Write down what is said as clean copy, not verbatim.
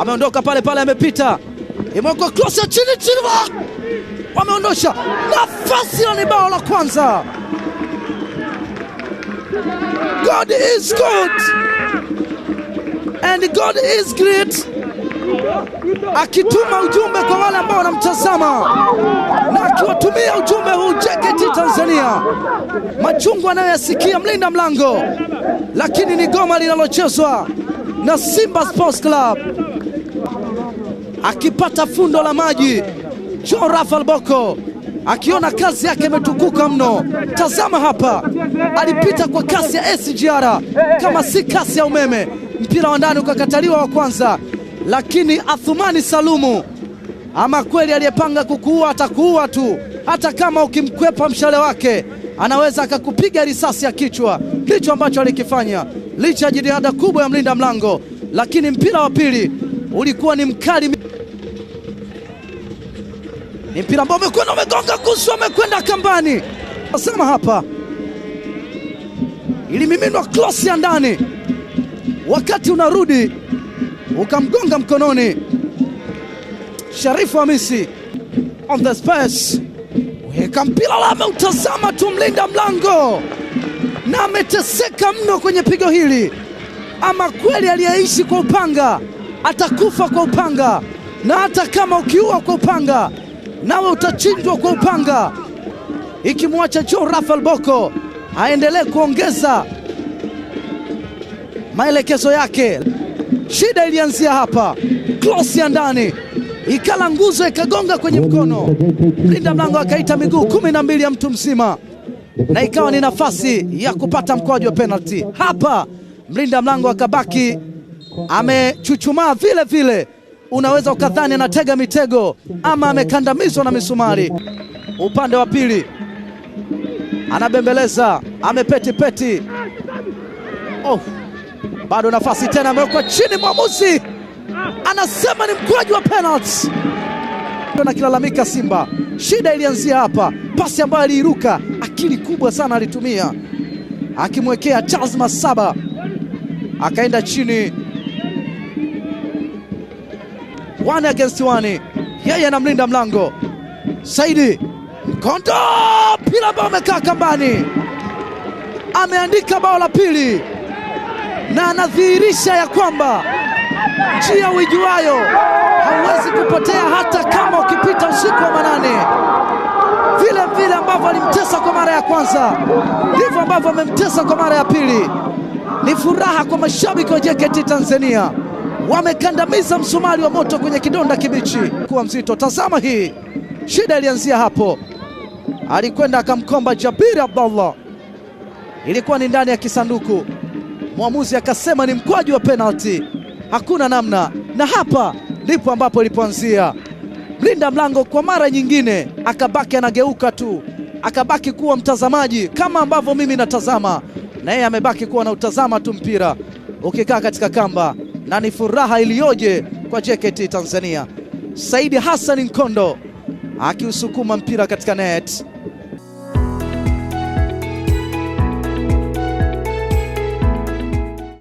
ameondoka pale pale, amepita, imewekwa cross ya chini, wameondosha nafasi, ni bao la kwanza. God is good and God is great, akituma ujumbe kwa wale ambao wanamtazama na akiwatumia ujumbe huu JKT Tanzania. Machungu anayoyasikia mlinda mlango, lakini ni goma linalochezwa na Simba Sports Club. Akipata fundo la maji, John Raphael Bocco akiona kazi yake imetukuka mno. Tazama hapa, alipita kwa kasi ya SGR kama si kasi ya umeme. Mpira wa ndani ukakataliwa wa kwanza, lakini Athumani Salumu, ama kweli aliyepanga kukuua atakuua tu. Hata kama ukimkwepa mshale wake, anaweza akakupiga risasi ya kichwa. Ndicho ambacho alikifanya licha ya jitihada kubwa ya mlinda mlango, lakini mpira wa pili ulikuwa ni mkali. Ni mpira ambao umekwenda, umegonga kusu, umekwenda kambani. Tazama hapa, ilimiminwa cross ya ndani, wakati unarudi ukamgonga mkononi. Sharifu Hamisi on the space, weka mpira la, ameutazama tu mlinda mlango na ameteseka mno kwenye pigo hili. Ama kweli aliyeishi kwa upanga atakufa kwa upanga, na hata kama ukiua kwa upanga nawe utachinjwa kwa upanga. Ikimwacha John Raphael Bocco aendelee kuongeza maelekezo yake. Shida ilianzia hapa, cross ya ndani ikala nguzo, ikagonga kwenye mkono. Mlinda mlango akaita miguu 12 ya mtu mzima, na ikawa ni nafasi ya kupata mkwaju wa penalty. Hapa mlinda mlango akabaki amechuchumaa vile vile, unaweza ukadhani anatega mitego ama amekandamizwa na misumari. Upande wa pili anabembeleza, amepeti. Bado nafasi tena, amewekwa chini, mwamuzi anasema ni mkwaju wa penalty. Na kilalamika Simba. Shida ilianzia hapa, pasi ambayo aliiruka, akili kubwa sana alitumia, akimwekea Charles Masaba, akaenda chini 1 against 1, yeye na mlinda mlango Saidi Mkondo. Mpira ambao umekaa kambani, ameandika bao la pili na anadhihirisha ya kwamba njia uijuayo hauwezi kupotea, hata kama ukipita usiku wa manane. Vile ambavyo alimtesa kwa mara ya kwanza, ndivyo ambavyo amemtesa kwa mara ya pili. Ni furaha kwa mashabiki wa JKT Tanzania, wamekandamiza msumari wa moto kwenye kidonda kibichi kuwa mzito. Tazama hii, shida ilianzia hapo, alikwenda akamkomba Jabiri Abdallah, ilikuwa ni ndani ya kisanduku. Mwamuzi akasema ni mkwaju wa penalty, hakuna namna. Na hapa ndipo ambapo ilipoanzia. Mlinda mlango kwa mara nyingine akabaki anageuka tu, akabaki kuwa mtazamaji kama ambavyo mimi natazama, na yeye amebaki kuwa na utazama tu mpira ukikaa katika kamba. Na ni furaha iliyoje kwa JKT Tanzania. Saidi Hassan Mkondo akiusukuma mpira katika net.